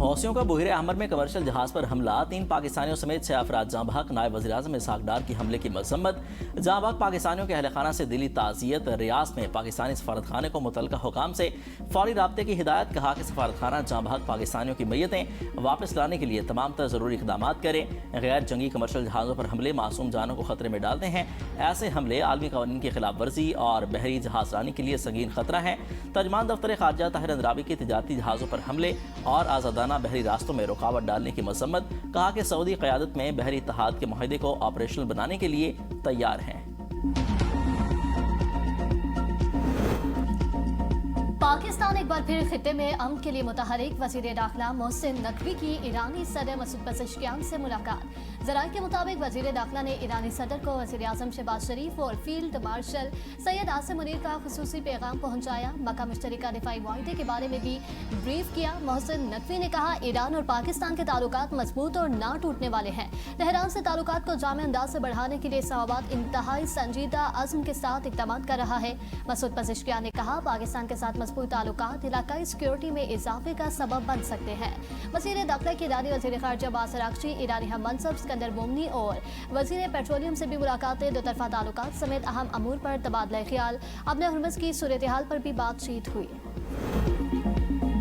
हौसियों का बुहरे अहमर में कमर्शियल जहाज पर हमला, 3 पाकिस्तानियों समेत 6 अफराद जाँ बहक। नायब वज़ीर-ए-आज़म इसहाक डार की हमले की मज़म्मत। जाँ बहक पाकिस्तानियों के अहल खाना से दिली ताज़ियत। रियाद में पाकिस्तानी सफारतखाने को मुतल्लिक़ा हुकाम से फौरी राब्ते की हिदायत। कहा कि सफारतखाना जाँ बहक पाकिस्तानियों की मैयतें वापस लाने के लिए तमाम तर ज़रूरी इक़दामात करें। गैर जंगी कमर्शियल जहाज़ों पर हमले मासूम जानों को खतरे में डालते हैं। ऐसे हमले आलमी क़वानीन की खिलाफ वर्जी और बहरी जहाज़ रानी के लिए संगीन खतरा है। तर्जुमान दफ्तर ख़ारजा ताहिर अंद्राबी के तिजारती जहाज़ों पर हमले और आज़ादाना बहरी रास्तों में रुकावट डालने की मज़म्मत। कहा कि सऊदी क़यादत में बहरी इत्तेहाद के मुआहदे को ऑपरेशनल बनाने के लिए तैयार हैं। पाकिस्तान एक बार फिर खित्ते में अमन के लिए मुतहरिक। वज़ीर दाखिला मोहसिन नकवी की ईरानी सदर मसूद पेज़ेश्कियान से मुलाकात। ज़राए के मुताबिक वज़ीर दाखिला ने ईरानी सदर को वज़ीर आज़म शहबाज शरीफ और फील्ड मार्शल सैयद आसिम मुनीर का खुसूसी पैगाम पहुँचाया। मक्का मुश्तरका दिफाई मुआहदे के बारे में भी ब्रीफ किया। मोहसिन नकवी ने कहा, ईरान और पाकिस्तान के ताल्लुकात मजबूत और ना टूटने वाले हैं। तेहरान से ताल्लुकात को जामे अंदाज से बढ़ाने के लिए इस्लामाबाद इंतहाई संजीदा अज़्म के साथ इक़दाम कर रहा है। मसूद पेज़ेश्कियान ने कहा, पाकिस्तान के साथ मजबूत ताल्लुकात इलाकाई सिक्योरिटी में इजाफे का सबब बन सकते हैं। वज़ीर दाखिला के ईरानी वज़ीर ख़ारजा अब्बास अराग़ची, ईरानी हम मनसब सिकंदर मोमनी और वज़ीर पेट्रोलियम से भी मुलाकातें। दो तरफ़ा ताल्लुकात समेत अहम अमूर पर तबादला ख्याल। अपने हुर्मस की सूरत हाल पर भी बातचीत हुई।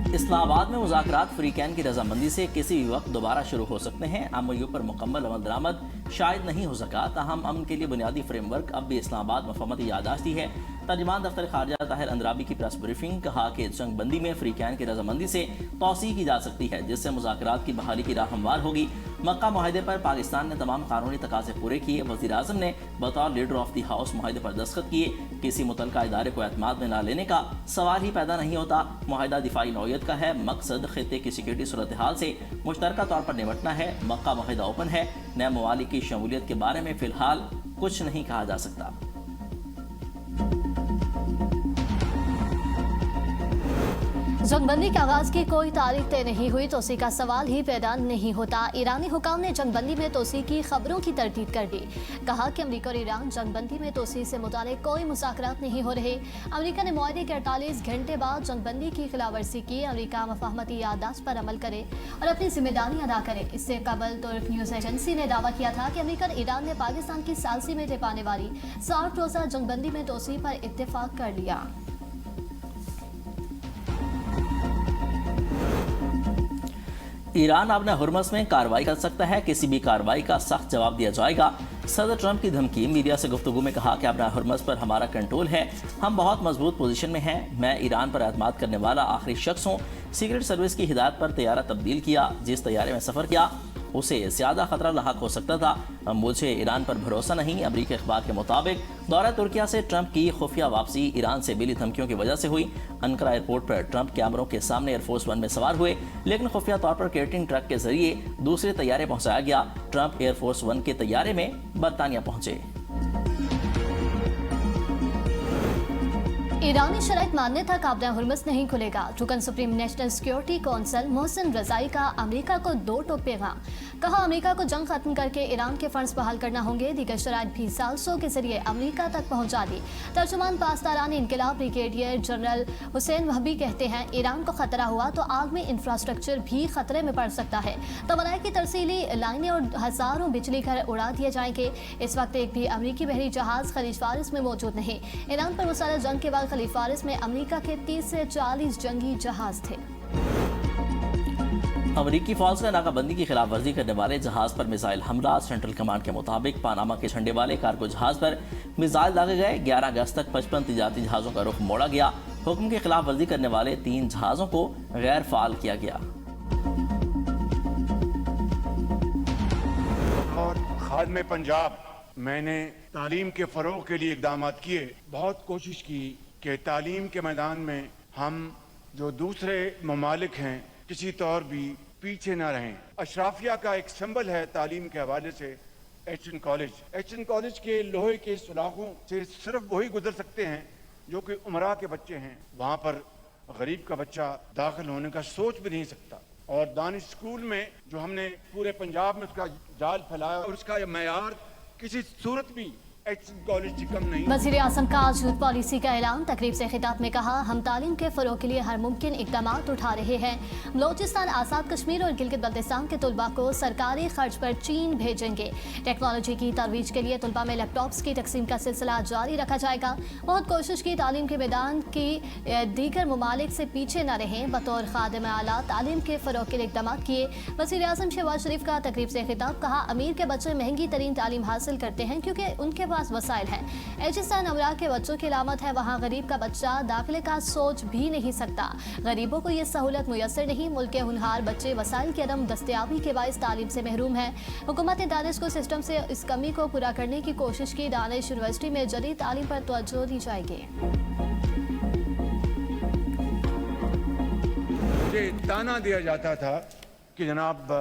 इस्लामाबाद में मुज़ाकरात फ्री कैन की रजामंदी से किसी भी वक्त दोबारा शुरू हो सकते हैं। एमओयू पर मुकम्मल अमल दरामद शायद नहीं हो सका, ताहम अमन के लिए बुनियादी फ्रेमवर्क अब भी इस्लामाबाद मफहमती यादाश्ती है। तर्जुमान दफ्तर ख़ारजा ताहिर अंद्राबी की प्रेस ब्रीफिंग। कहा कि जंग बंदी में फ्री कैन की रजामंदी से तौसीह की जा सकती है, जिससे मुज़ाकरात की बहाली की राह हमवार होगी। मक्का मुआहदे पर पाकिस्तान ने तमाम कानूनी तकाज़े पूरे किए। वज़ीर आज़म ने बतौर लीडर ऑफ दी हाउस मुआहदे पर दस्तखत किए। किसी मुतल्लिका इदारे को एतमाद में न लेने का सवाल ही पैदा नहीं होता। मुआहदा दिफाई नौयत का है। मकसद खित्ते की सिक्योरिटी सूरत हाल से मुश्तरका तौर पर निपटना है। मक्का मुआहदा ओपन है। नए ममालिक की शमूलियत के बारे में फ़िलहाल कुछ नहीं कहा जा सकता। जंगबंदी के आगाज की कोई तारीख तय नहीं हुई तो उसी का सवाल ही पैदा नहीं होता। ईरानी हुकाम ने जंगबंदी में तोसी की खबरों की तरदीद कर दी। कहा कि अमेरिका और ईरान जंगबंदी में तोसी से मुतालिक कोई मुज़ाकरात नहीं हो रहे। अमेरिका ने मुआहदे के 48 घंटे बाद जंगबंदी की खिलाफवर्जी की। अमेरिका मफाहमती याददाश्त पर अमल करे और अपनी जिम्मेदारी अदा करे। इससे कबल तुर्क न्यूज़ एजेंसी ने दावा किया था कि अमेरिका और ईरान ने पाकिस्तान की सालसी में पाने वाली 60 रोज़ा जंगबंदी में तोसी पर इत्तेफाक कर लिया। ईरान अपने हुर्मस में कार्रवाई कर सकता है। किसी भी कार्रवाई का सख्त जवाब दिया जाएगा। सदर ट्रंप की धमकी। मीडिया से गुफ्तगू में कहा कि अपना हुर्मस पर हमारा कंट्रोल है, हम बहुत मजबूत पोजीशन में हैं। मैं ईरान पर एतमाद करने वाला आखिरी शख्स हूँ। सीक्रेट सर्विस की हिदायत पर तैयारा तब्दील किया। जिस तैयारे में सफ़र किया उसे ज़्यादा खतरा लाहक हो सकता था। मुझे ईरान पर भरोसा नहीं। अमरीकी अखबार के मुताबिक दौरा तुर्किया से ट्रंप की खुफिया वापसी ईरान से मिली धमकियों की वजह से हुई। अंकारा एयरपोर्ट पर ट्रंप कैमरों के सामने एयरफोर्स वन में सवार हुए, लेकिन खुफिया तौर पर केटरिंग ट्रक के जरिए दूसरे तैयारे पहुंचाया गया। ट्रंप एयरफोर्स वन के तैयारे में बरतानिया पहुंचे। ईरानी शराइत मानने तक आपदा हुर्मस नहीं खुलेगा। रुकन supreme national security council Mohsin रजाई का अमेरिका को 2 टोक पैगाम। कहा, अमेरिका को जंग खत्म करके ईरान के फंड्स बहाल करना होंगे। दीगर शराइत भी सालसों के जरिए अमेरिका तक पहुंचा दी। तर्जुमान पासदारान इनकलाब ब्रिगेडियर जनरल हुसैन वहबी कहते हैं, ईरान को खतरा हुआ तो आलमी इंफ्रास्ट्रक्चर भी खतरे में पड़ सकता है। तवानाई की तरसीली लाइनें और हजारों बिजली घर उड़ा दिए जाएंगे। इस वक्त एक भी अमेरिकी बहरी जहाज खलीज फारिस में मौजूद नहीं। ईरान पर मुसल्लह जंग के बाद खलीज फारिस में अमेरिका के 30 से 40 जंगी जहाज थे। अमरीकी फौज का नाकाबंदी की खिलाफ वर्जी करने वाले जहाज पर मिसाइल हमला। सेंट्रल कमांड के मुताबिक पानामा के झंडे वाले कार्गो जहाज पर मिसाइल दागे गए। 11 अगस्त तक 55 तिजारती जहाज़ों का रुख मोड़ा गया। हुक्म की खिलाफ वर्जी करने वाले 3 जहाज़ों को गैर फाल किया गया। और खादमे पंजाब मैंने तालीम के फ़रोग़ के लिए इक़दाम किए। बहुत कोशिश की कि तालीम के मैदान में हम जो दूसरे ममालिक हैं किसी तौर भी पीछे ना रहें। अशराफिया का एक सिंबल है तालीम के हवाले से एचएन कॉलेज। एचएन कॉलेज के लोहे के सुलाखों से सिर्फ वही गुजर सकते हैं जो कि उमरा के बच्चे हैं। वहाँ पर गरीब का बच्चा दाखिल होने का सोच भी नहीं सकता। और दानिश स्कूल में जो हमने पूरे पंजाब में उसका जाल फैलाया और उसका मयार किसी सूरत भी कॉलेज से कम नहीं। वज़ीर आज़म का झूठ पॉलिसी का ऐलान। तकरीब से खिताब में कहा, हम तालीम के फ़रोग़ के लिए हर मुमकिन इक़दाम उठा रहे हैं। बलोचिस्तान, आज़ाद कश्मीर और गिलगित बल्तिस्तान के तलबा को सरकारी खर्च पर चीन भेजेंगे। टेक्नोलॉजी की तरोीज के लिए तलबा में लैपटॉप्स की तकसीम का सिलसिला जारी रखा जाएगा। बहुत कोशिश की तालीम के मैदान की दीगर ममालिक से पीछे न रहें। बतौर खादिम आला तालीम के फ़रोग़ के लिए इक़दाम किए। वज़ीर आज़म शहबाज शरीफ का तकरीब से खिताब। कहा, अमीर के बच्चे महंगी तरीन तालीम हासिल करते हैं क्योंकि उनके पास वसाइल हैं। एचिस्तान अमरा के बच्चों की अलामत है, वहाँ गरीब का बच्चा दाखिले का सोच भी नहीं सकता। गरीबों को ये सहूलत मुयसर नहीं। मुल्क के हुनहार बच्चे वसाइल की अदम दस्तयाबी के बाइस तालीम से महरूम हैं। हुकूमत ने दानिश को सिस्टम से इस कमी को पूरा करने की कोशिश की। दानिश यूनिवर्सिटी में जदीद तालीम पर तवज्जो दी जाएगी। मुझे ताना दिया जाता था कि जनाब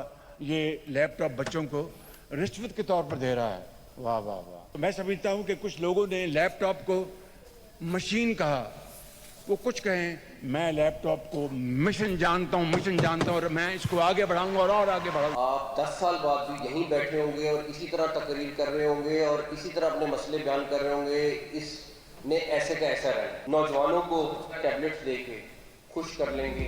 ये लैपटॉप बच्चों को रिश्वत के तौर पर दे रहा है। वाह वाह वाह। तो मैं समझता हूं कि कुछ लोगों ने लैपटॉप को मशीन कहा। वो कुछ कहें, मैं लैपटॉप को मिशन जानता हूं और मैं इसको आगे बढ़ाऊंगा और आगे बढ़ाऊंगा। आप 10 साल बाद भी यहीं बैठे होंगे और इसी तरह तकरीर कर रहे होंगे और इसी तरह अपने मसले बयान कर रहे होंगे। इसने ऐसे का ऐसा रहना। नौजवानों को टैबलेट्स दे के खुश कर लेंगे।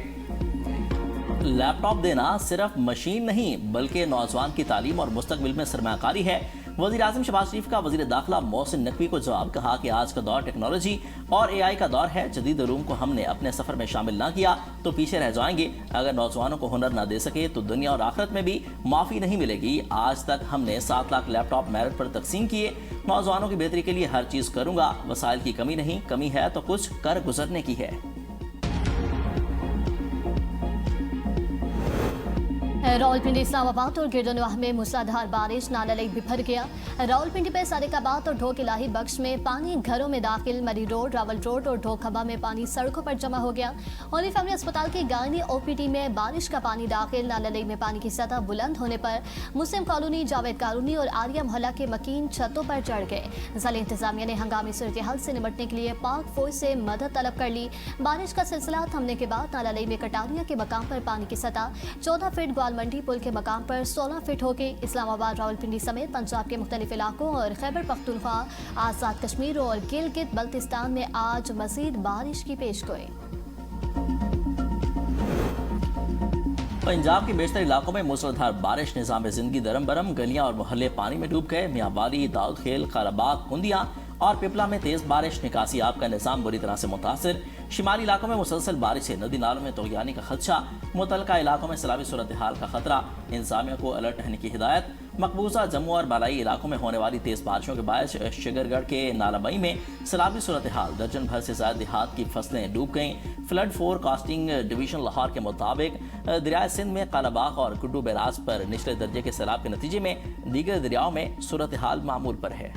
लैपटॉप देना सिर्फ मशीन नहीं बल्कि नौजवान की तालीम और मुस्तकबिल में सरमायाकारी है। वज़ीर आज़म शहबाज शरीफ का वज़ीर दाखिला मोहसिन नकवी को जवाब। कहा कि आज का दौर टेक्नोलॉजी और AI का दौर है। जदीद उलूम को हमने अपने सफ़र में शामिल ना किया तो पीछे रह जाएंगे। अगर नौजवानों को हुनर ना दे सके तो दुनिया और आखिरत में भी माफ़ी नहीं मिलेगी। आज तक हमने 7 लाख लैपटॉप मेरिट पर तकसीम किए। नौजवानों की बेहतरी के लिए हर चीज़ करूँगा। वसाइल की कमी नहीं, कमी है तो कुछ कर गुजरने की है। रावलपिंडी, इस्लामाबाद और गिरदोनवाह में मूसलाधार बारिश, नाला लेक बिफर गया। रावलपिंडी पे सादिकाबाद और ढोक इलाही बख्श में पानी घरों में दाखिल। मरी रोड, रावल रोड और ढोखबा में पानी सड़कों पर जमा हो गया। होली फैमिली अस्पताल की गायनी OPD में बारिश का पानी दाखिल। नाला लेक में पानी की सतह बुलंद होने पर मुस्लिम कॉलोनी, जावेद कॉलोनी और आर्या मोहल्ला के मकीन छतों पर चढ़ गए। ज़िला इंतजामिया ने हंगामी सूरत-ए-हाल से निपटने के लिए पाक फौज से मदद तलब कर ली। बारिश का सिलसिला थमने के बाद नाला लेक में कटारिया के मकाम पर पानी की सतह 14 फीट, मंडी पुल के मकाम पर 16 फीट हो गई। इस्लामाबाद, रावलपिंडी समेत पंजाब के मुख्तलिफ इलाकों और खैबर पख्तूनख्वा, आज़ाद कश्मीर और गिलगित बल्तिस्तान में आज मज़ीद बारिश की पेशगोई। पंजाब के बेशतर इलाकों में मूसलाधार बारिश, निज़ाम ज़िंदगी दरम बरम। गलियां और मोहल्ले पानी में डूब गए। मियांवाली, दाऊद खेल, काराबाग, कुंदिया और पिपला में तेज बारिश। निकासी आब का निज़ाम बुरी तरह से मुतासर। शिमाली इलाकों में मुसलसल बारिश से नदी नालों में तोगयानी का खदशा। मुतलका इलाकों में सैलाबी सूरत हाल का खतरा। इंतजामिया को अलर्ट रहने की हिदायत। मकबूजा जम्मू और बालाई इलाकों में होने वाली तेज बारिशों के बायस शिकरगढ़ के नालाबई में सैलाबी सूरत हाल। दर्जन भर से ज्यादा देहात की फसलें डूब गईं। फ्लड फोरकास्टिंग डिवीजन लाहौर के मुताबिक दरिया सिंध में कालाबाग और कुड्डू बैराज पर निचले दर्जे के सैलाब के नतीजे में दीगर दरियाओं में सूरत हाल मामूल पर है।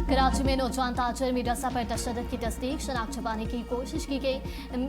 कराची में नौजवान ताजर मीरसा पर तशद्दुद की तस्दीक, शनाख्त छुपाने की कोशिश की गई।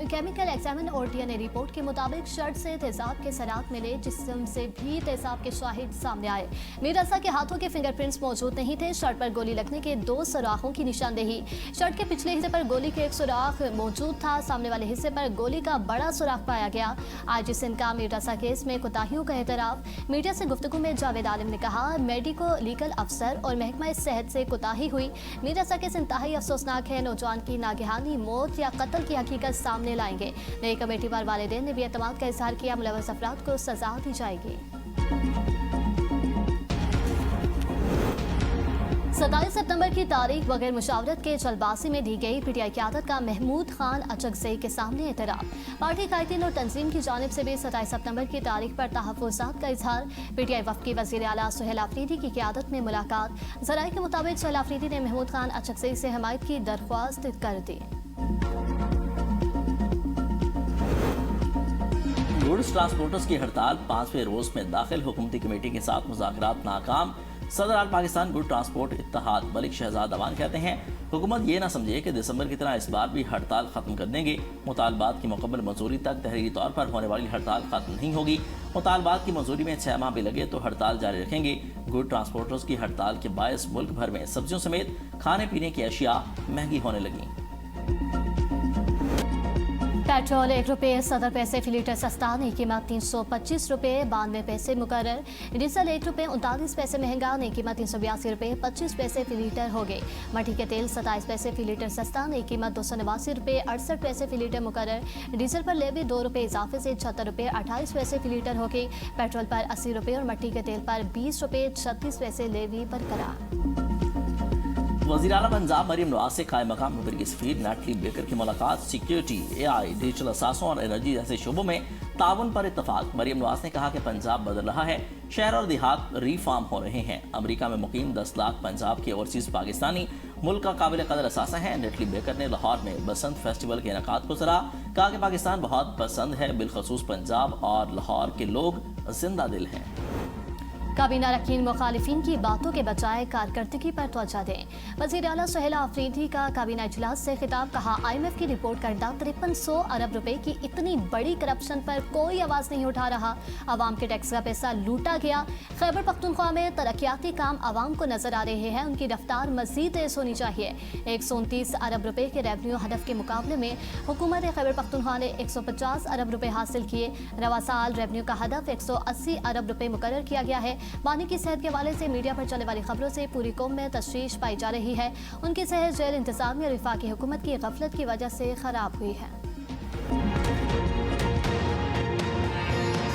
केमिकल एग्जामिन और DNA रिपोर्ट के मुताबिक शर्ट से तेजाब के सराग मिले, जिस्म से भी तेजाब के शाहिद सामने आए। मीरसा के हाथों के फिंगरप्रिंट्स मौजूद नहीं थे। शर्ट पर गोली लगने के 2 सुराखों की निशानदेही। शर्ट के पिछले हिस्से पर गोली के 1 सुराख मौजूद था। सामने वाले हिस्से पर गोली का बड़ा सुराख पाया गया। IG सिंध का मीरसा केस में कोताहियों का एतराफ। मीडिया से गुफ्तगू में जावेद आलिम ने कहा, मेडिको लीगल अफसर और महकमा सेहत से कोताही हुई। मीरसा केस इंतहाई अफसोसनाक है। नौजवान की नागहानी मौत या कत्ल की हकीकत सामने लाएंगे। नई कमेटी पर वालिदैन ने भी एतमाद का इजहार किया। मुलव्वस अफराद को सजा दी जाएगी। 27 सितंबर की तारीख बगैर मुशावरत के जलबासी में दी गई। PTI क़यादत का महमूद खान अचकज़ई के सामने एतराफ़। पार्टी कायदीन और तंजीम की जानिब से भी 27 सितंबर की तारीख पर तहफ़्फ़ुज़ात का इजहार। PTI वफ़द की वज़ीर आला सुहेल आफरीदी की क़यादत में मुलाकात। ज़राए के मुताबिक सुहेल आफरीदी ने महमूद खान अचकज़ई से हमायत की दरख्वास्त कर दी। गुड्स ट्रांसपोर्टर्स की हड़ताल 5वें रोज में दाखिल। हुकूमती कमेटी के साथ मुज़ाकरात नाकाम। सदर आल पाकिस्तान गुड ट्रांसपोर्ट इत्तेहाद मलिक शहजाद अवान कहते हैं, हुकूमत ये ना समझे कि दिसंबर की तरह इस बार भी हड़ताल खत्म कर देंगे। मुतालबात की मुकम्मल मंजूरी तक तहरीरी तौर पर होने वाली हड़ताल खत्म नहीं होगी। मुतालबात की मंजूरी में 6 माह भी लगे तो हड़ताल जारी रखेंगे। गुड ट्रांसपोर्टर्स की हड़ताल के बायस मुल्क भर में सब्जियों समेत खाने पीने की अशिया महंगी होने लगी। पेट्रोल 1 रुपये 70 पैसे फी लीटर सस्ता, नई कीमत 325 रुपये 92 पैसे मुकर्रर। डीजल 1 रुपये 39 पैसे महंगा, नई कीमत 382 रुपये 25 पैसे फी लीटर हो गई। मट्टी के तेल 27 पैसे फी लीटर सस्ता, नई कीमत 289 रुपये 68 पैसे फी लीटर मुकर्रर। डीजल पर लेवी 2 रुपये इजाफे से 76 रुपये 28 पैसे फी लीटर हो गई। पेट्रोल पर 80 रुपये और मट्टी के तेल पर 20 रुपये 36 पैसे लेवी बरकरार। वज़ीर आला पंजाब मरीम नवाज से कायम मकाम अमरीकी सफीर नेटली बेकर की मुलाकात। सिक्योरिटी, AI, डिजिटल असासों और एनर्जी जैसे शोबों में ताउन पर इत्तफाक। मरीम नवाज ने कहा कि पंजाब बदल रहा है, शहर और देहात रीफार्म हो रहे हैं। अमेरिका में मुकीम 10 लाख पंजाब के ओवरसीज पाकिस्तानी मुल्क का काबिल कदर असासा है। नेटली बेकर ने लाहौर में बसंत फेस्टिवल के इनेकाद को सराहा, कहा कि पाकिस्तान बहुत पसंद है, बिलखसूस पंजाब और लाहौर के लोग जिंदा दिल हैं। काबीना रकीन मुखालिफिन की बातों के बजाय कारकर्दगी पर तवज्जो दें। वज़ीर आला सुहेला आफरीदी का काबीना इजलास से खिताब, कहा IMF की रिपोर्ट करदा 5300 अरब रुपए की इतनी बड़ी करप्शन पर कोई आवाज़ नहीं उठा रहा। आवाम के टैक्स का पैसा लूटा गया। खैबर पख्तूनख्वा में तरक्याती काम आवाम को नजर आ रहे हैं, उनकी रफ्तार मजीद तेज होनी चाहिए। 129 अरब रुपए के रेवन्यू हदफ के मुकाबले में हुकूमत खैबर पख्तूनख्वा ने 150 अरब रुपए हासिल किए। रवा साल रेवन्यू का हदफ 180 अरब रुपए मुकर्रर किया गया है। बानी की सेहत के हवाले से मीडिया पर चलने वाली खबरों से पूरी कौम में तशवीश पाई जा रही है। उनकी सेहत जेल इंतजामिया और वफाकी हुकूमत की गफलत की वजह से खराब हुई है।